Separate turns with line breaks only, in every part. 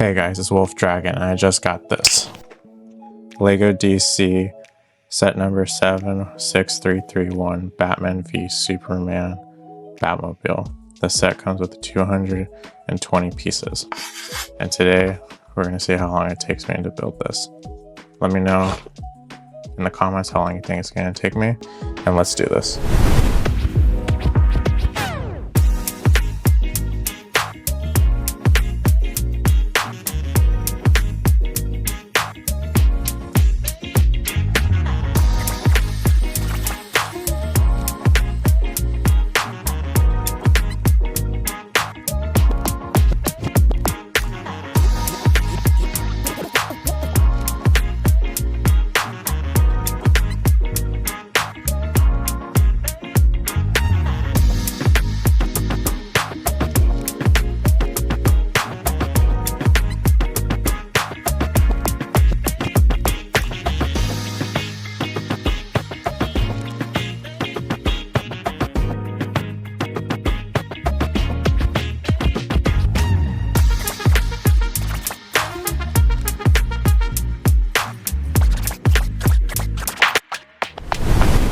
Hey guys, it's Wolf Dragon, and I just got this Lego DC set number 76331 Batman v Superman Batmobile. The set comes with 220 pieces, and today we're going to see how long it takes me to build this. Let me know in the comments how long you think it's going to take me, and let's do this.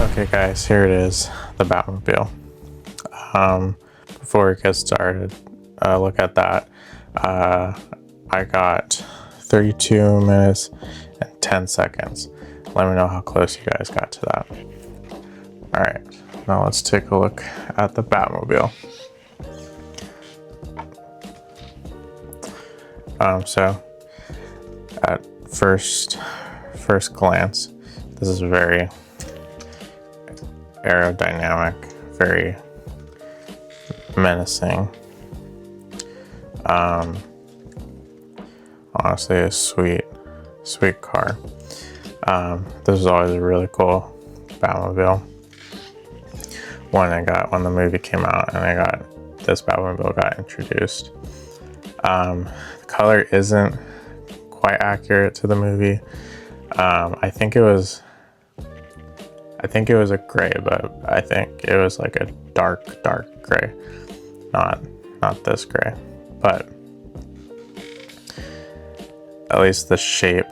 Okay guys, here it is, the Batmobile. Before we get started, look at that. I got 32 minutes and 10 seconds. Let me know how close you guys got to that. Alright, now let's take a look at the Batmobile. So at first glance, this is very aerodynamic, very menacing. Honestly, a sweet car. This is always a really cool Batmobile. When the movie came out and this Batmobile got introduced. The color isn't quite accurate to the movie. I think it was a gray, but I think it was like a dark gray, not this gray. But at least the shape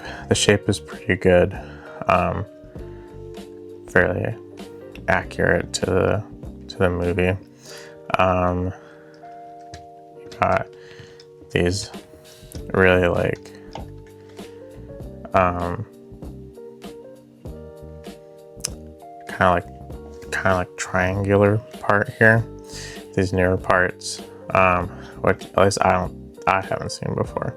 is pretty good, fairly accurate to the movie. You got these really like kind of like triangular part here. These newer parts, which at least I haven't seen before,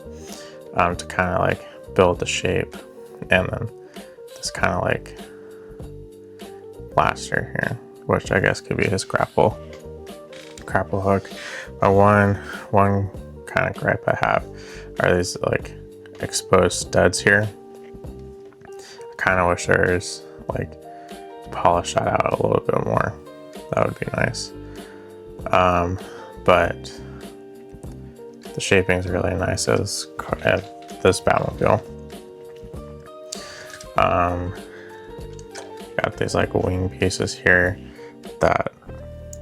to kind of like build the shape, and then this kind of like blaster here, which I guess could be his grapple hook. My one kind of gripe I have are these like exposed studs here. I kind of wish there's like polish that out a little bit more. That would be nice. But the shaping is really nice at this Batmobile. Got these like wing pieces here that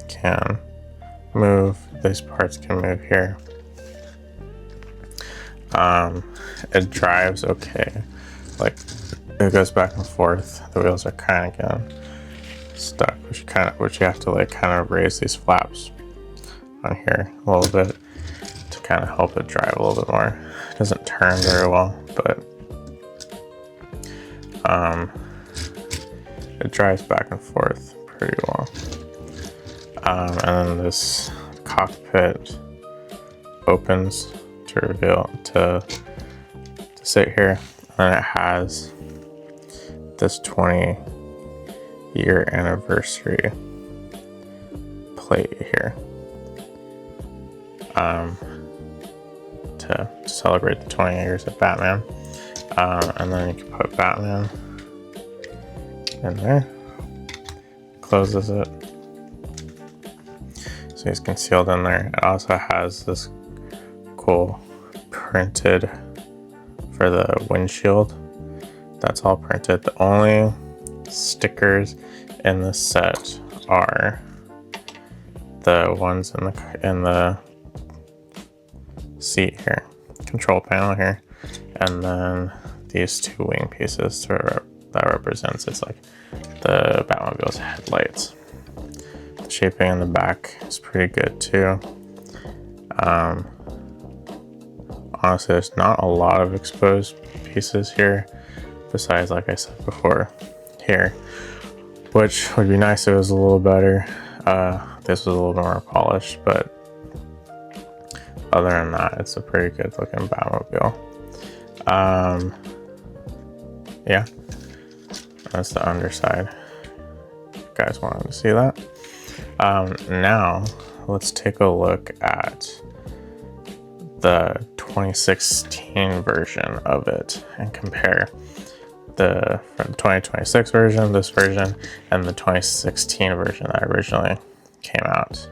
can move. These parts can move here. It drives okay. Like, it goes back and forth. The wheels are kind of getting stuck, which you have to like kind of raise these flaps on here a little bit to kind of help it drive a little bit more. It doesn't turn very well, but it drives back and forth pretty well. And then this cockpit opens to reveal to sit here, and it has this 20-year anniversary plate here, to celebrate the 20 years of Batman. And then you can put Batman in there, closes it, so he's concealed in there. It also has this cool printed for the windshield. That's all printed. The only stickers in the set are the ones in the seat here. You can control panel here, and then these two wing pieces that represents it's like the Batmobile's headlights. The shaping in the back is pretty good too. Honestly, there's not a lot of exposed pieces here, besides, like I said before, here, which would be nice if it was a little better. This was a little bit more polished, but other than that, it's a pretty good looking Batmobile. Yeah, that's the underside. You guys wanted to see that? Now let's take a look at the 2016 version of it and compare the 2026 version, this version, and the 2016 version that originally came out.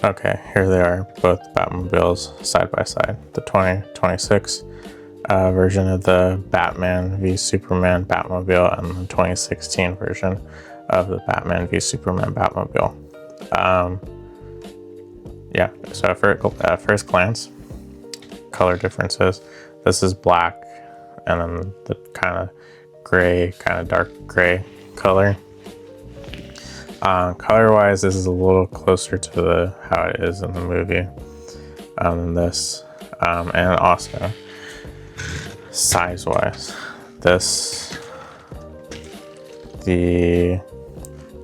Okay, here they are, both Batmobiles side by side. The 2026 version of the Batman v Superman Batmobile, and the 2016 version of the Batman v Superman Batmobile. Yeah, so at first glance, color differences. This is black, and then the kind of gray, kind of dark gray color. Color wise, this is a little closer to how it is in the movie than this, and also size wise, the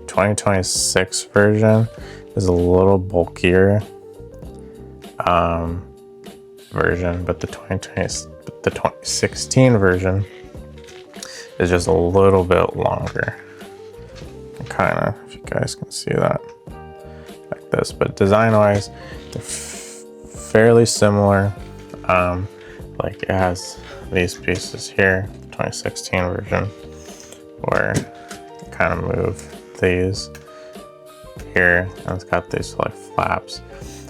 2026 version is a little bulkier version, but the 2016 version is just a little bit longer. Kind of, if you guys can see that, like this. But design wise, they're fairly similar. Like it has these pieces here, the 2016 version, where you kind of move these here, and it's got these like flaps.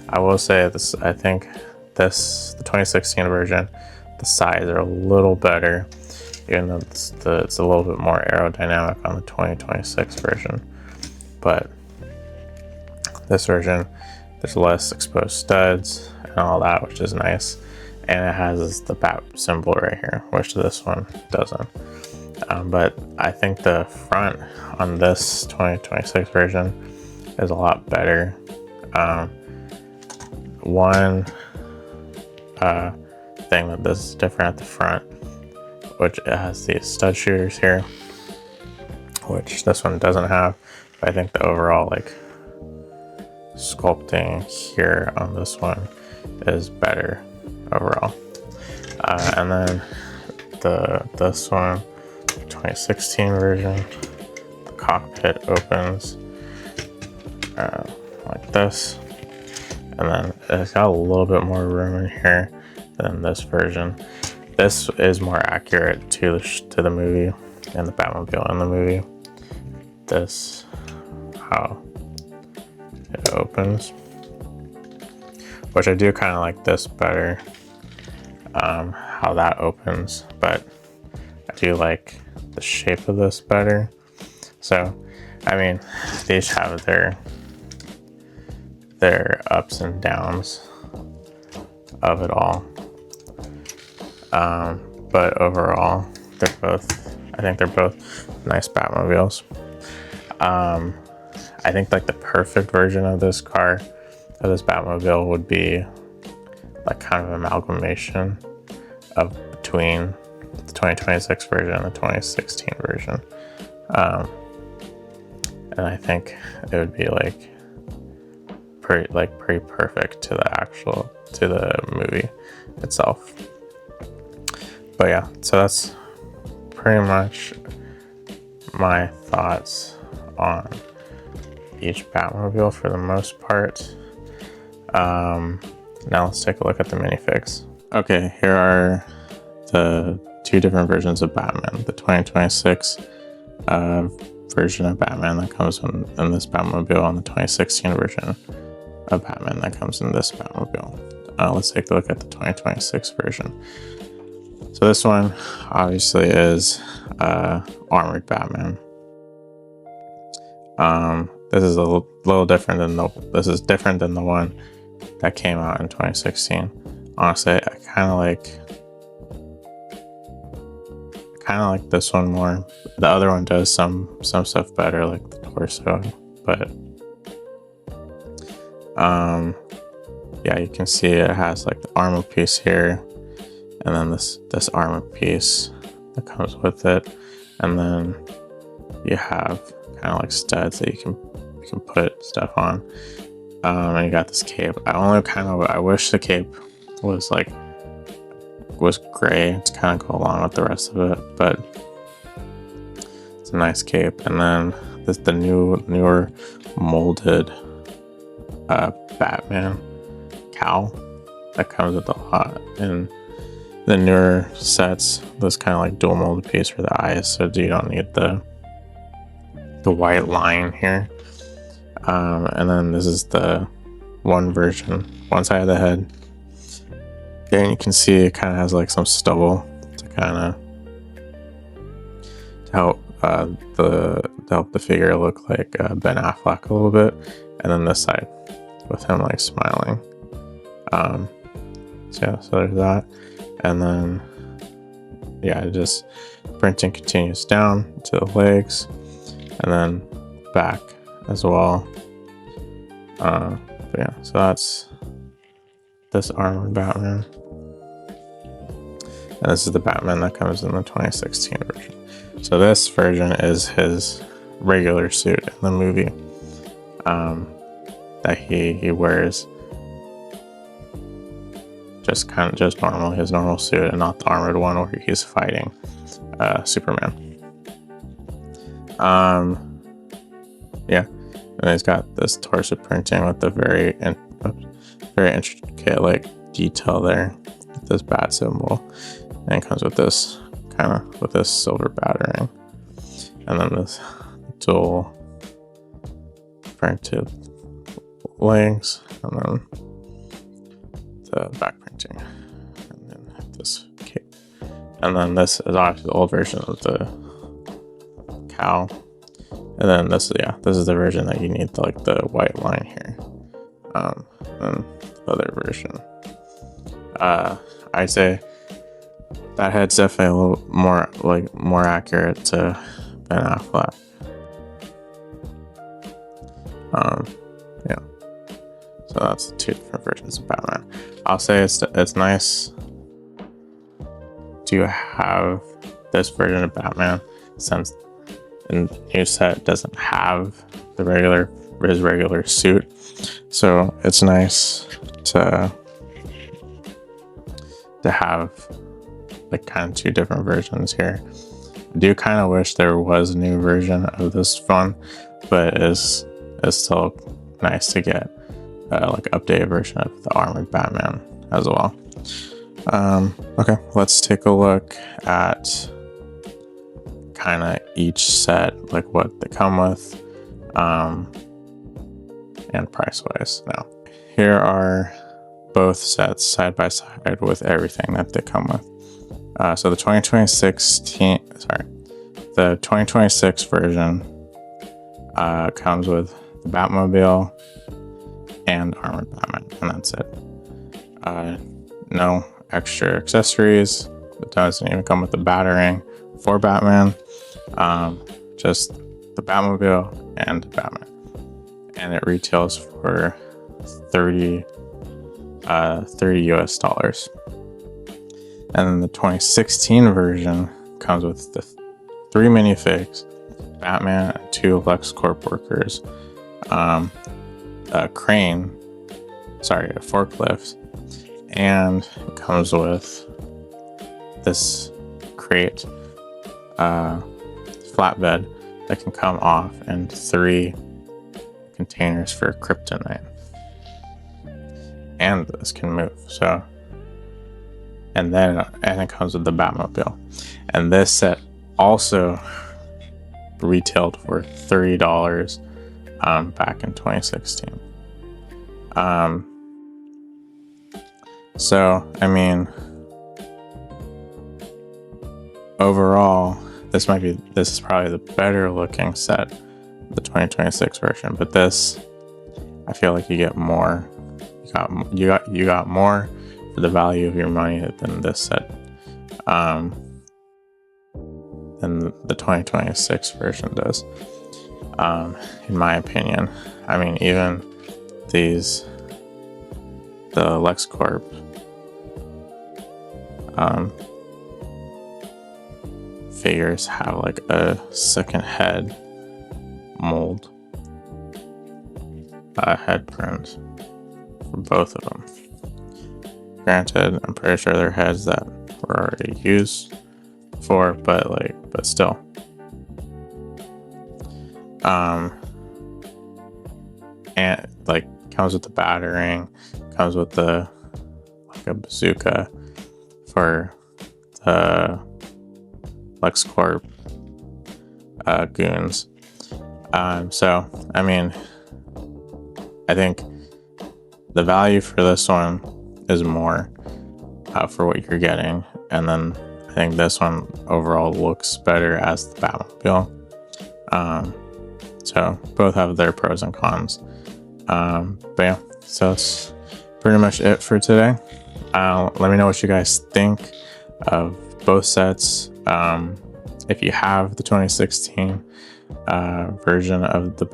I will say this, I think the 2016 version, the sides are a little better, even though it's a little bit more aerodynamic on the 2026 version. But this version, there's less exposed studs and all that, which is nice. And it has the bat symbol right here, which this one doesn't. But I think the front on this 2026 version is a lot better. One thing that this is different at the front, which it has these stud shooters here, which this one doesn't have. But I think the overall like sculpting here on this one is better overall. And then this one, 2016 version, the cockpit opens like this, and then it's got a little bit more room in here than this version. This is more accurate to the movie and the Batmobile in the movie. This, how it opens, which I do kind of like this better, how that opens, but I do like the shape of this better. So, I mean, they each have their ups and downs of it all. But overall, I think they're both nice Batmobiles. I think like the perfect version of this car, of this Batmobile, would be like kind of an amalgamation of between the 2026 version and the 2016 version. And I think it would be like pretty perfect to the movie itself. But yeah, so that's pretty much my thoughts on each Batmobile for the most part. Now let's take a look at the minifigs. Okay, here are the two different versions of Batman. The 2026 version of Batman that comes in this Batmobile, and the 2016 version of Batman that comes in this Batmobile. Let's take a look at the 2026 version. So this one obviously is armored Batman. This is a little different than the one that came out in 2016. Honestly, I kind of like kind of like this one more. The other one does some stuff better, like the torso, but yeah, you can see it has like the armor piece here, and then this armor piece that comes with it, and then you have kind of like studs that you can put stuff on, and you got this cape. I wish the cape was gray to kind of go along with the rest of it, but it's a nice cape. And then the newer molded Batman cowl that comes with a lot in the newer sets. This kind of like dual molded piece for the eyes, so you don't need the white line here. And then this is the one side of the head. And you can see it kind of has like some stubble to kind of help the figure look like Ben Affleck a little bit. And then this side with him like smiling. So there's that. And then yeah, just printing continues down to the legs, and then back as well. But yeah, so that's this armored Batman. And this is the Batman that comes in the 2016 version. So this version is his regular suit in the movie, that he wears just normal, his normal suit, and not the armored one where he's fighting Superman. Yeah, and he's got this torso printing with the very intricate like detail there with this bat symbol, and it comes with this silver battering, and then this dual printed legs, and then the back printing, and then this cape. And then this is obviously the old version of the cowl. And then this is the version that you need the white line here. And the other version. I'd say that head's definitely a little more accurate to Ben Affleck. Yeah. So that's the two different versions of Batman. I'll say it's nice to have this version of Batman, since the new set doesn't have his regular suit. So it's nice to have like kind of two different versions here. I do kind of wish there was a new version of this one, but it's still nice to get like updated version of the armored Batman as well. Okay, let's take a look at kind of each set, like what they come with, and price wise. Now, here are both sets side by side with everything that they come with. So the 2026 version comes with the Batmobile and armored Batman, and that's it. No extra accessories. It doesn't even come with the battering for Batman. Just the Batmobile and Batman, and it retails for $30 US. And then the 2016 version comes with the 3 minifigs, Batman and 2 LexCorp workers, a forklift, and it comes with this crate flatbed that can come off, and 3 containers for kryptonite. And this can move, so. And it comes with the Batmobile. And this set also retailed for $30 back in 2016. So, I mean, overall, this is probably the better looking set, the 2026 version. But this, I feel like you get more. You got more for the value of your money than this set. than the 2026 version does, in my opinion. I mean, even the LexCorp figures have like a second head mold, head print for both of them. Granted, I'm pretty sure they're heads that were already used before, but still. And like comes with the battering, comes with the like a bazooka for the LexCorp goons. So I mean, I think the value for this one is more for what you're getting, and then I think this one overall looks better as the Batmobile. So both have their pros and cons. But yeah, so that's pretty much it for today. Let me know what you guys think of both sets. If you have the 2016 version of the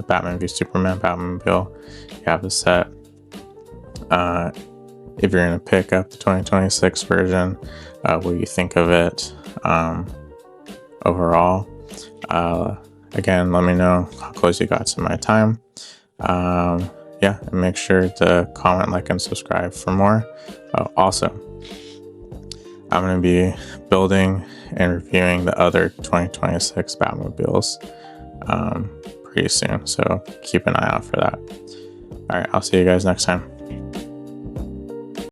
Batman v Superman Batmobile, you have the set. If you're going to pick up the 2026 version, what do you think of it overall? Again, let me know how close you got to my time. Yeah, and make sure to comment, like, and subscribe for more. Also, I'm going to be building and reviewing the other 2026 Batmobiles pretty soon, so keep an eye out for that. All right, I'll see you guys next time.